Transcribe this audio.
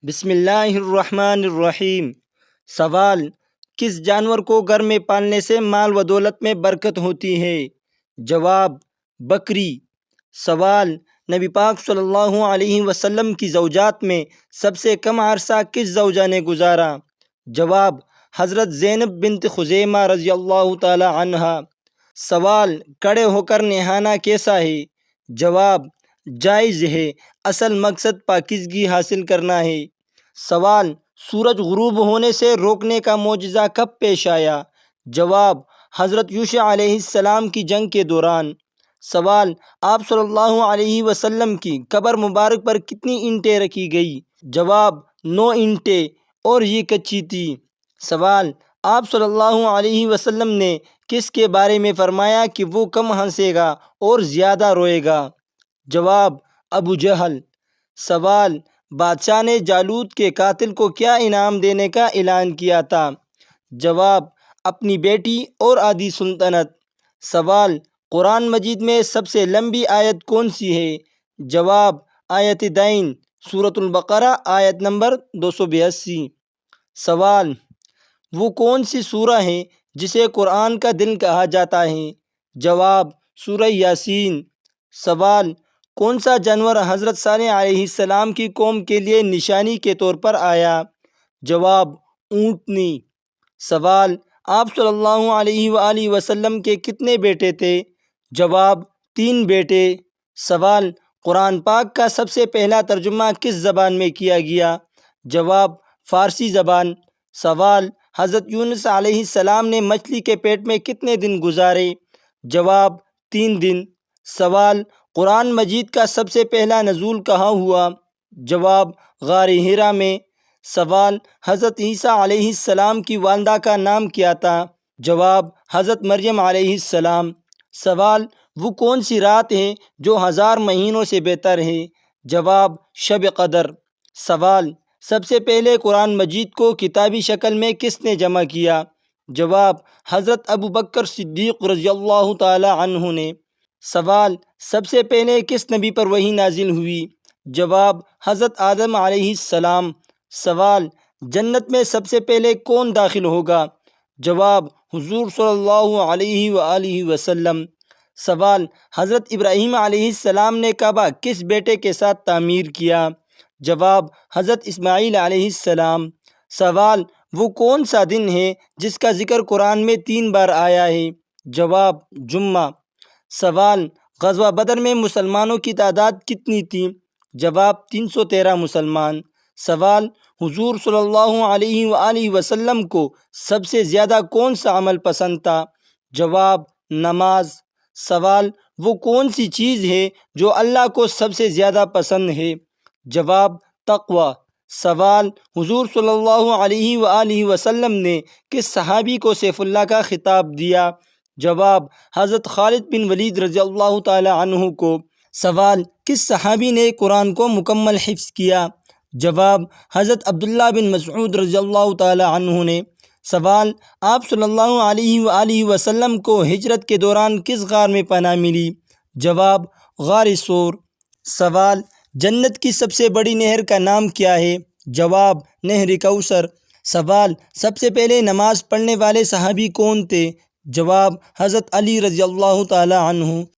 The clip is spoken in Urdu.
بسم اللہ الرحمن الرحیم۔ سوال: کس جانور کو گھر میں پالنے سے مال و دولت میں برکت ہوتی ہے؟ جواب: بکری۔ سوال: نبی پاک صلی اللہ علیہ وسلم کی زوجات میں سب سے کم عرصہ کس زوجہ نے گزارا؟ جواب: حضرت زینب بنت خزیمہ رضی اللہ تعالی عنہا۔ سوال: کھڑے ہو کر نہانا کیسا ہے؟ جواب: جائز ہے، اصل مقصد پاکیزگی حاصل کرنا ہے۔ سوال: سورج غروب ہونے سے روکنے کا معجزہ کب پیش آیا؟ جواب: حضرت یوشع علیہ السلام کی جنگ کے دوران۔ سوال: آپ صلی اللہ علیہ وسلم کی قبر مبارک پر کتنی اینٹیں رکھی گئی؟ جواب: 9 اینٹیں، اور یہ کچی تھی۔ سوال: آپ صلی اللہ علیہ وسلم نے کس کے بارے میں فرمایا کہ وہ کم ہنسے گا اور زیادہ روئے گا؟ جواب: ابو جہل۔ سوال: بادشاہ نے جالوت کے قاتل کو کیا انعام دینے کا اعلان کیا تھا؟ جواب: اپنی بیٹی اور آدھی سلطنت۔ سوال: قرآن مجید میں سب سے لمبی آیت کون سی ہے؟ جواب: آیت دین، سورۃ البقرہ، آیت نمبر 282۔ سوال: وہ کون سی سورہ ہے جسے قرآن کا دل کہا جاتا ہے؟ جواب: سورہ یاسین۔ سوال: کون سا جانور حضرت صالح علیہ السلام کی قوم کے لیے نشانی کے طور پر آیا؟ جواب: اونٹنی۔ سوال: آپ صلی اللہ علیہ وآلہ وسلم کے کتنے بیٹے تھے؟ جواب: 3 بیٹے۔ سوال: قرآن پاک کا سب سے پہلا ترجمہ کس زبان میں کیا گیا؟ جواب: فارسی زبان۔ سوال: حضرت یونس علیہ السلام نے مچھلی کے پیٹ میں کتنے دن گزارے؟ جواب: 3 دن۔ سوال: قرآن مجید کا سب سے پہلا نزول کہاں ہوا؟ جواب: غار حرا میں۔ سوال: حضرت عیسیٰ علیہ السلام کی والدہ کا نام کیا تھا؟ جواب: حضرت مریم علیہ السلام۔ سوال: وہ کون سی رات ہے جو 1000 مہینوں سے بہتر ہے؟ جواب: شب قدر۔ سوال: سب سے پہلے قرآن مجید کو کتابی شکل میں کس نے جمع کیا؟ جواب: حضرت ابوبکر صدیق رضی اللہ تعالی عنہ نے۔ سوال: سب سے پہلے کس نبی پر وحی نازل ہوئی؟ جواب: حضرت آدم علیہ السلام۔ سوال: جنت میں سب سے پہلے کون داخل ہوگا؟ جواب: حضور صلی اللہ علیہ وآلہ وسلم۔ سوال: حضرت ابراہیم علیہ السلام نے کعبہ کس بیٹے کے ساتھ تعمیر کیا؟ جواب: حضرت اسماعیل علیہ السلام۔ سوال: وہ کون سا دن ہے جس کا ذکر قرآن میں 3 بار آیا ہے؟ جواب: جمعہ۔ سوال: غزوہ بدر میں مسلمانوں کی تعداد کتنی تھی؟ جواب: 313 مسلمان۔ سوال: حضور صلی اللہ علیہ وآلہ وسلم کو سب سے زیادہ کون سا عمل پسند تھا؟ جواب: نماز۔ سوال: وہ کون سی چیز ہے جو اللہ کو سب سے زیادہ پسند ہے؟ جواب: تقوی۔ سوال: حضور صلی اللہ علیہ وآلہ وسلم نے کس صحابی کو سیف اللہ کا خطاب دیا؟ جواب: حضرت خالد بن ولید رضی اللہ تعالی عنہ کو۔ سوال: کس صحابی نے قرآن کو مکمل حفظ کیا؟ جواب: حضرت عبداللہ بن مسعود رضی اللہ تعالی عنہ نے۔ سوال: آپ صلی اللہ علیہ وآلہ وسلم کو ہجرت کے دوران کس غار میں پناہ ملی؟ جواب: غار ثور۔ سوال: جنت کی سب سے بڑی نہر کا نام کیا ہے؟ جواب: نہر کوثر۔ سوال: سب سے پہلے نماز پڑھنے والے صحابی کون تھے؟ جواب: حضرت علی رضی اللہ تعالی عنہ۔